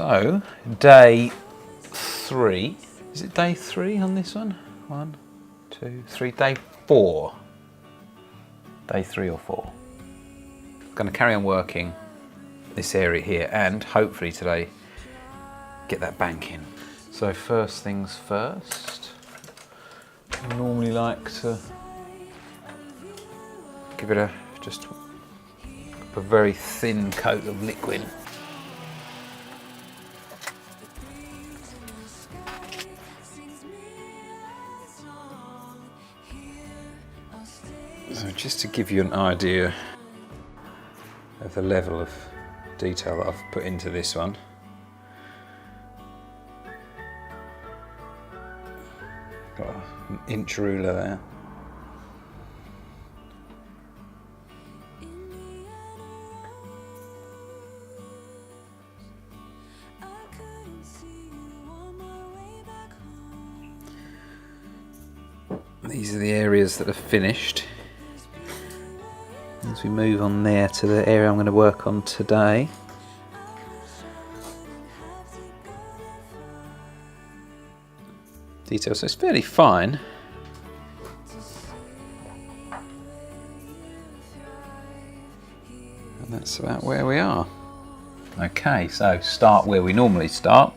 So, day 3. Is it day 3 on this one? 1, 2, 3. Day 4. Day 3 or 4. I'm going to carry on working this area here and hopefully today get that bank in. So first things first, I normally like to give it just a very thin coat of liquid. So just to give you an idea of the level of detail that I've put into this one. Got an inch ruler there. These are the areas that are finished. As we move on there to the area I'm going to work on today. Detail, so it's fairly fine. And that's about where we are. Okay, so start where we normally start,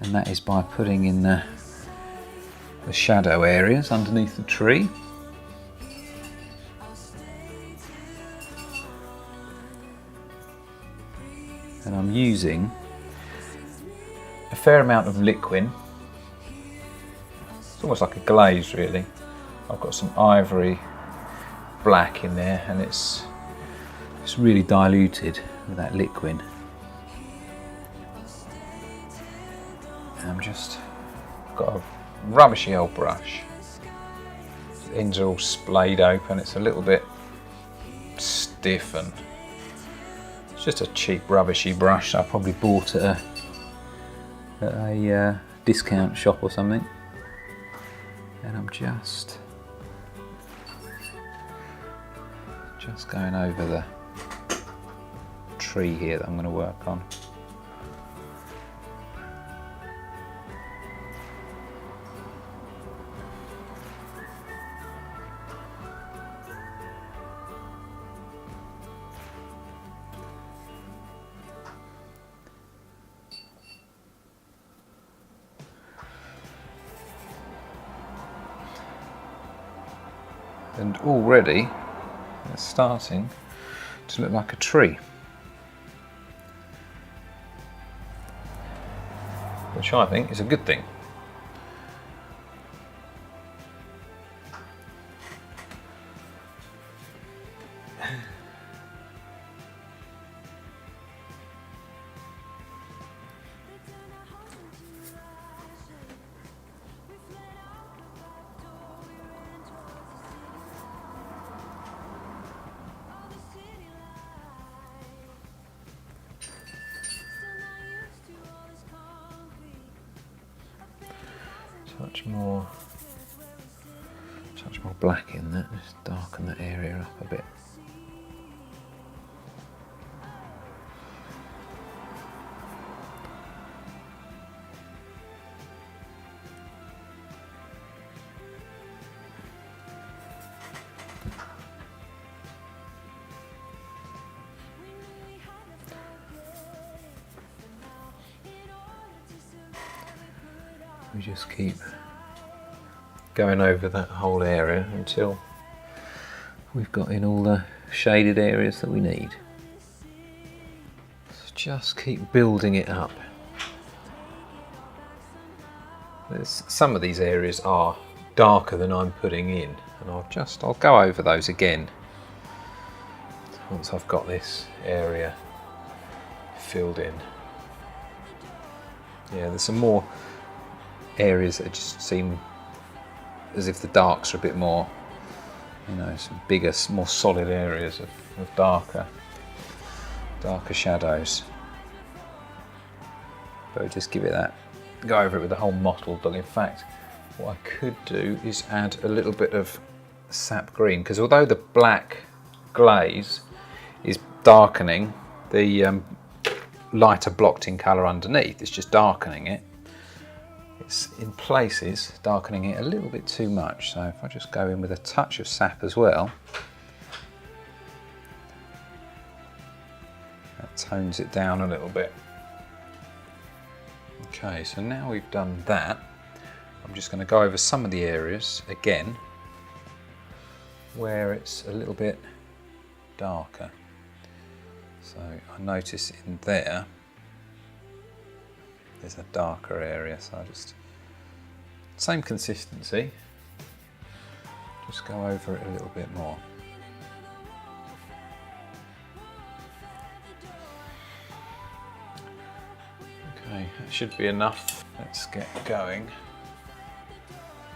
and that is by putting in the shadow areas underneath the tree. And I'm using a fair amount of liquid. It's almost like a glaze really. I've got some ivory black in there and it's really diluted with that liquid. And I'm just got a rubbishy old brush. The ends are all splayed open, it's a little bit stiff and it's just a cheap rubbishy brush I probably bought at a discount shop or something. And I'm just going over the tree here that I'm going to work on. And already it's starting to look like a tree, which I think is a good thing. Touch more black in that, just darken that area up a bit. We just keep going over that whole area until we've got in all the shaded areas that we need. So just keep building it up. Some of these areas are darker than I'm putting in, and I'll go over those again once I've got this area filled in. Yeah, there's some more areas that just seem as if the darks are a bit more, some bigger, more solid areas of darker shadows. But we'll just give it that, go over it with the whole mottled look. In fact, what I could do is add a little bit of sap green, because although the black glaze is darkening, the lighter blocked in colour underneath, it's just darkening it. It's in places darkening it a little bit too much, so if I just go in with a touch of sap as well, that tones it down a little bit. Okay, so now we've done that, I'm just going to go over some of the areas again where it's a little bit darker. So I notice in there, there's a darker area, so I just, same consistency, just go over it a little bit more. Okay, that should be enough. Let's get going.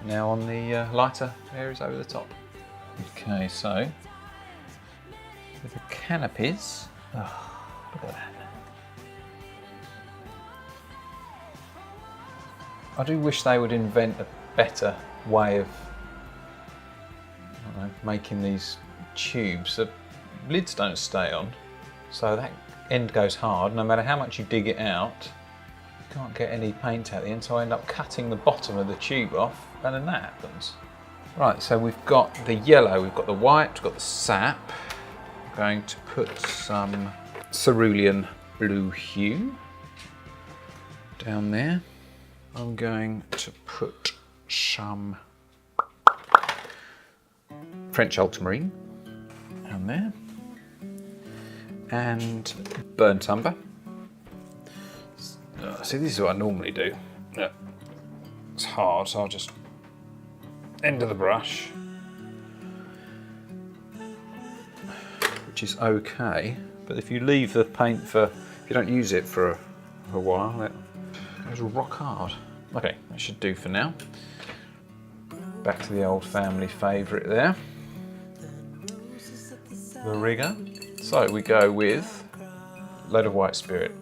Now on the lighter areas over the top. Okay, so with the canopies, oh, look at that. I do wish they would invent a better way of, I don't know, making these tubes. The lids don't stay on, so that end goes hard. No matter how much you dig it out, you can't get any paint out the end, so I end up cutting the bottom of the tube off, and then that happens. Right, so we've got the yellow, we've got the white, we've got the sap. I'm going to put some cerulean blue hue down there. I'm going to put some French ultramarine down there and burnt umber. See, this is what I normally do. It's hard, so I'll just end of the brush, which is okay, but if you leave the paint for, if you don't use it for a while, it goes rock hard. Okay, that should do for now. Back to the old family favourite there, the rigger. So we go with a load of white spirit.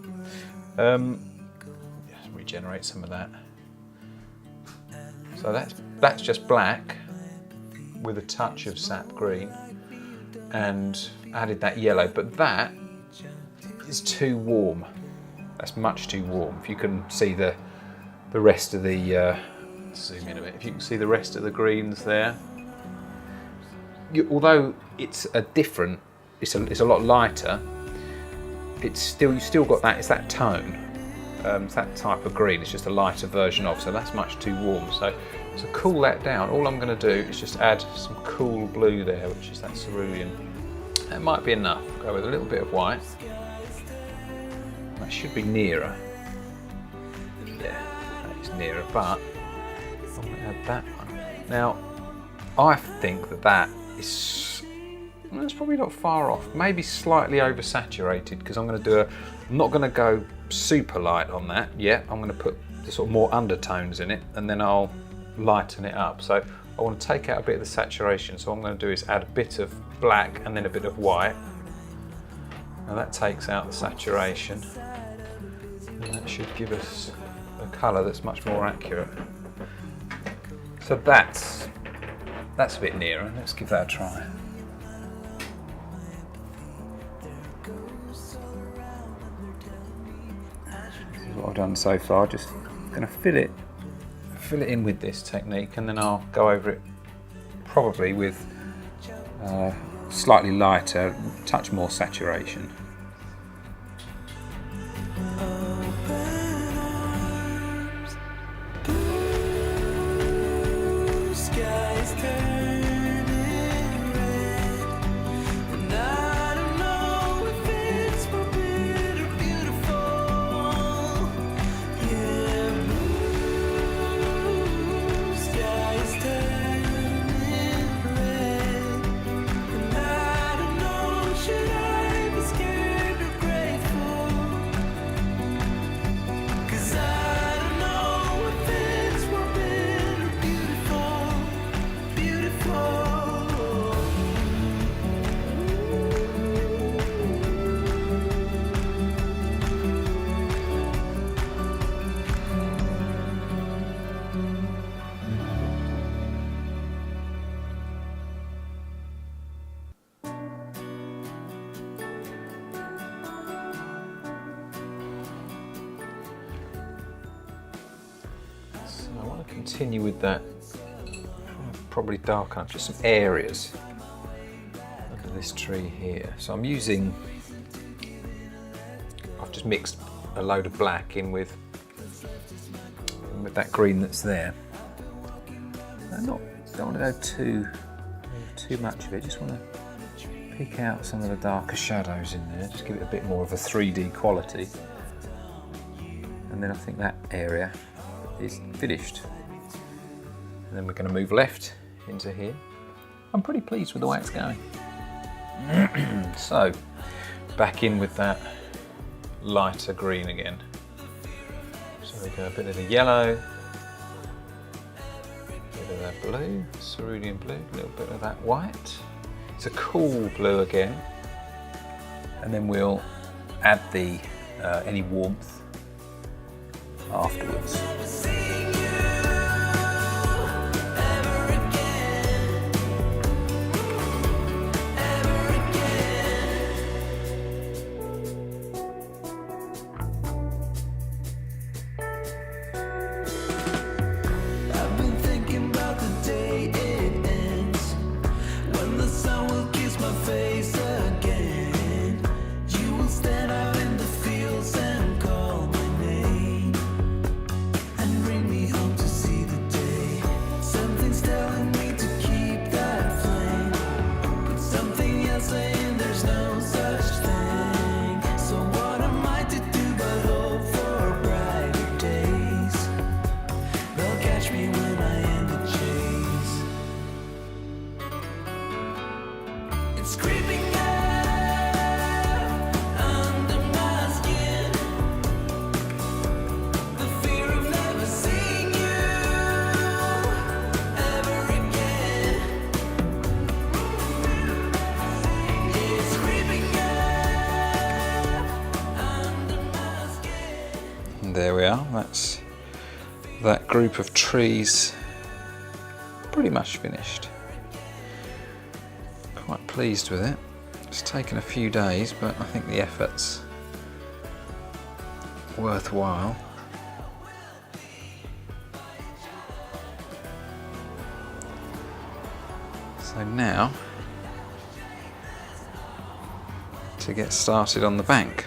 Regenerate some of that. So that's just black with a touch of sap green, and added that yellow, but that is too warm. That's much too warm. If you can see the rest of the, zoom in a bit, if you can see the rest of the greens there, although it's a different, it's a lot lighter, it's still, you still got that, it's that tone. It's that type of green, it's just a lighter version of, so that's much too warm. So to cool that down, all I'm going to do is just add some cool blue there, which is that cerulean. That might be enough. Go with a little bit of white. That should be nearer. Yeah, that is nearer, but I'm going to add that one. Now, I think that is, well, it's probably not far off, maybe slightly oversaturated, because I'm going to do I'm not going to go super light on that yet. I'm going to put the sort of more undertones in it, and then I'll lighten it up. So I want to take out a bit of the saturation, so what I'm going to do is add a bit of black and then a bit of white. Now that takes out the saturation, and that should give us a colour that's much more accurate. So that's a bit nearer. Let's give that a try. What I've done so far, just going to fill it in with this technique, and then I'll go over it probably with slightly lighter, touch more saturation. Scared I want to continue with that, probably darken up just some areas under this tree here. So I'm using, I've just mixed a load of black in with that green that's there. I don't want to go too much of it, just want to pick out some of the darker shadows in there, just give it a bit more of a 3D quality. And then I think that area is finished. And then we're going to move left into here. I'm pretty pleased with the way it's going. So, back in with that lighter green again. So we go a bit of the yellow, a bit of that blue, cerulean blue, a little bit of that white. It's a cool blue again. And then we'll add the any warmth afterwards. There we are, that's that group of trees pretty much finished. Quite pleased with it. It's taken a few days, but I think the effort's worthwhile. So now, to get started on the bank.